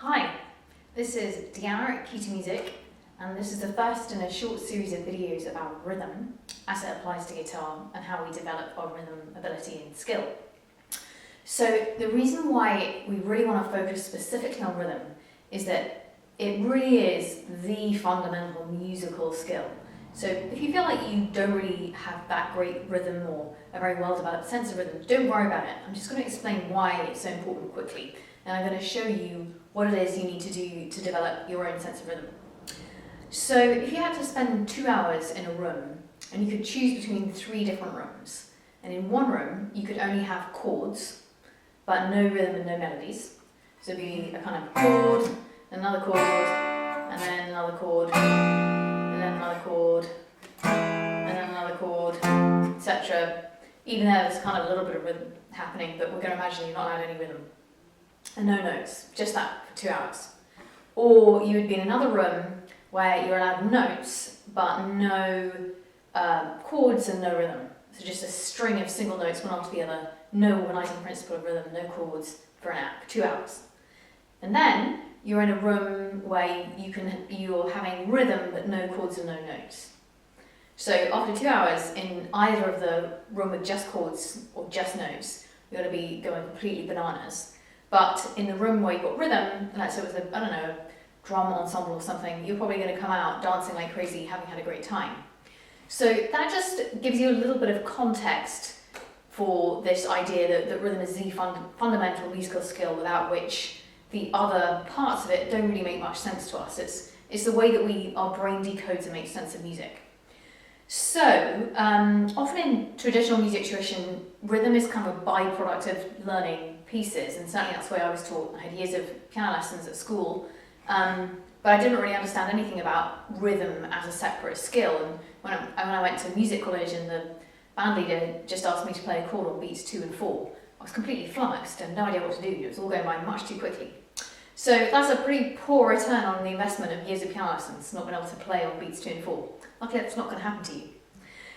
Hi, this is Deanna at Key to Music, and this is the first in a short series of videos about rhythm as it applies to guitar and how we develop our rhythm ability and skill. So the reason why we really want to focus specifically on rhythm is that it really is the fundamental musical skill. So if you feel like you don't really have that great rhythm or a very well developed sense of rhythm, don't worry about it. I'm just going to explain why it's so important quickly, and I'm going to show you what it is you need to do to develop your own sense of rhythm. So if you had to spend 2 hours in a room and you could choose between 3 different rooms, and in one room you could only have chords but no rhythm and no melodies, so it'd be a kind of chord, another chord, and then another chord, and then another chord, and then another chord, etc. Even though there's kind of a little bit of rhythm happening, but we're going to imagine you're not allowed any rhythm. And no notes, just that for 2 hours. Or you would be in another room where you're allowed notes, but no chords and no rhythm. So just a string of single notes one after the other, no organizing principle of rhythm, no chords for 2 hours. And then you're in a room where you're having rhythm but no chords and no notes. So after 2 hours in either of the room with just chords or just notes, you're going to be going completely bananas. But in the room where you've got rhythm, let's say it was a drum ensemble or something, you're probably going to come out dancing like crazy, having had a great time. So that just gives you a little bit of context for this idea that rhythm is the fundamental musical skill without which the other parts of it don't really make much sense to us. It's the way that our brain decodes and makes sense of music. So often in traditional music tradition, rhythm is kind of a byproduct of learning pieces, and certainly that's the way I was taught. I had years of piano lessons at school, but I didn't really understand anything about rhythm as a separate skill. And when I went to music college and the band leader just asked me to play a chord on beats 2 and 4, I was completely flummoxed and no idea what to do. It was all going by much too quickly. So that's a pretty poor return on the investment of years of piano lessons, not being able to play on beats 2 and 4. Luckily that's not going to happen to you.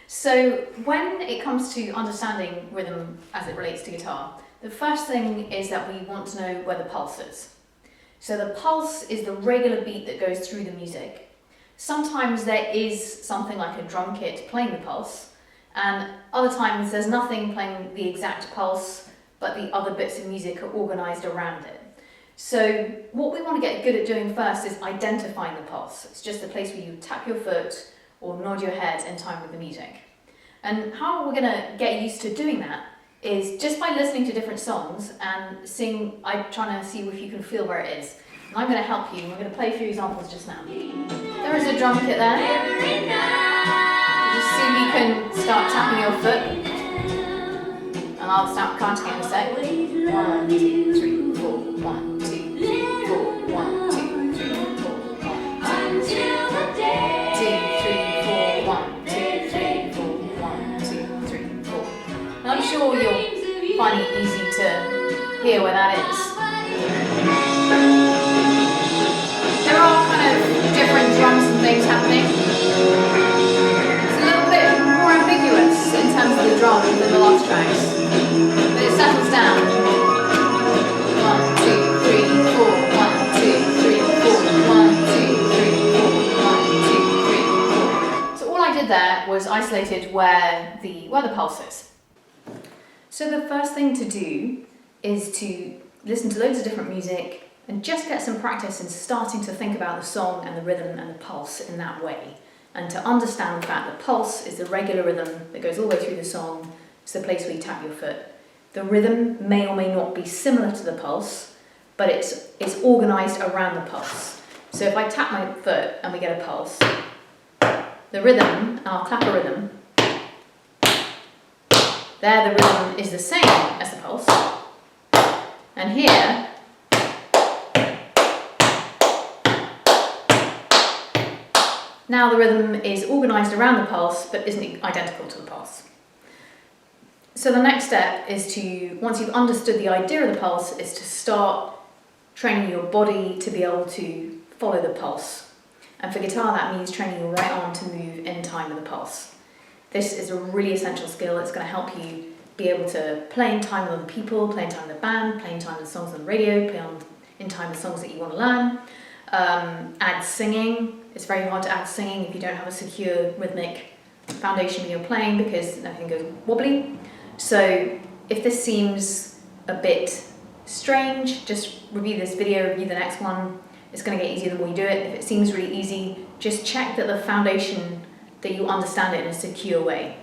So when it comes to understanding rhythm as it relates to guitar, the first thing is that we want to know where the pulse is. So the pulse is the regular beat that goes through the music. Sometimes there is something like a drum kit playing the pulse, and other times there's nothing playing the exact pulse, but the other bits of music are organised around it. So what we want to get good at doing first is identifying the pulse. It's just the place where you tap your foot or nod your head in time with the music. And how we're going to get used to doing that is just by listening to different songs and I'm trying to see if you can feel where it is. And I'm going to help you, and we're going to play a few examples just now. There is a drum kit there. Just see if you can start tapping your foot. And I'll start counting it in a sec. 1, 2, 3, 4. 1, 2, 3, 4. 1, 2, 3, 4. 1, 2, 3, 4. 1, 2, 3, 4. 1, 2, 3, 4. And I'm sure you'll find it easy to hear where that is. There are kind of different drums and things happening. It's a little bit more ambiguous in terms of the drum than the last tracks, but it settles down. 1, 2, 3, 4. 1, 2, 3, 4. 1, 2, 3, 4. 1, 2, 3, 4. So all I did there was isolated where the pulse is. So the first thing to do is to listen to loads of different music and just get some practice in starting to think about the song and the rhythm and the pulse in that way. And to understand the fact that pulse is the regular rhythm that goes all the way through the song. It's the place where you tap your foot. The rhythm may or may not be similar to the pulse, but it's organised around the pulse. So if I tap my foot and we get a pulse, the rhythm, and I'll clap a rhythm, there the rhythm is the same as the pulse. And here, now the rhythm is organised around the pulse but isn't identical to the pulse. So the next step is to, once you've understood the idea of the pulse, is to start training your body to be able to follow the pulse. And for guitar that means training your right arm to move in time with the pulse. This is a really essential skill. It's going to help you be able to play in time with other people, play in time with the band, play in time with songs on the radio, play on in time with songs that you want to learn. Add singing. It's very hard to add singing if you don't have a secure rhythmic foundation when you're playing, because everything goes wobbly. So if this seems a bit strange, just review this video, review the next one. It's going to get easier the more you do it. If it seems really easy, just check that the foundation, that you understand it in a secure way.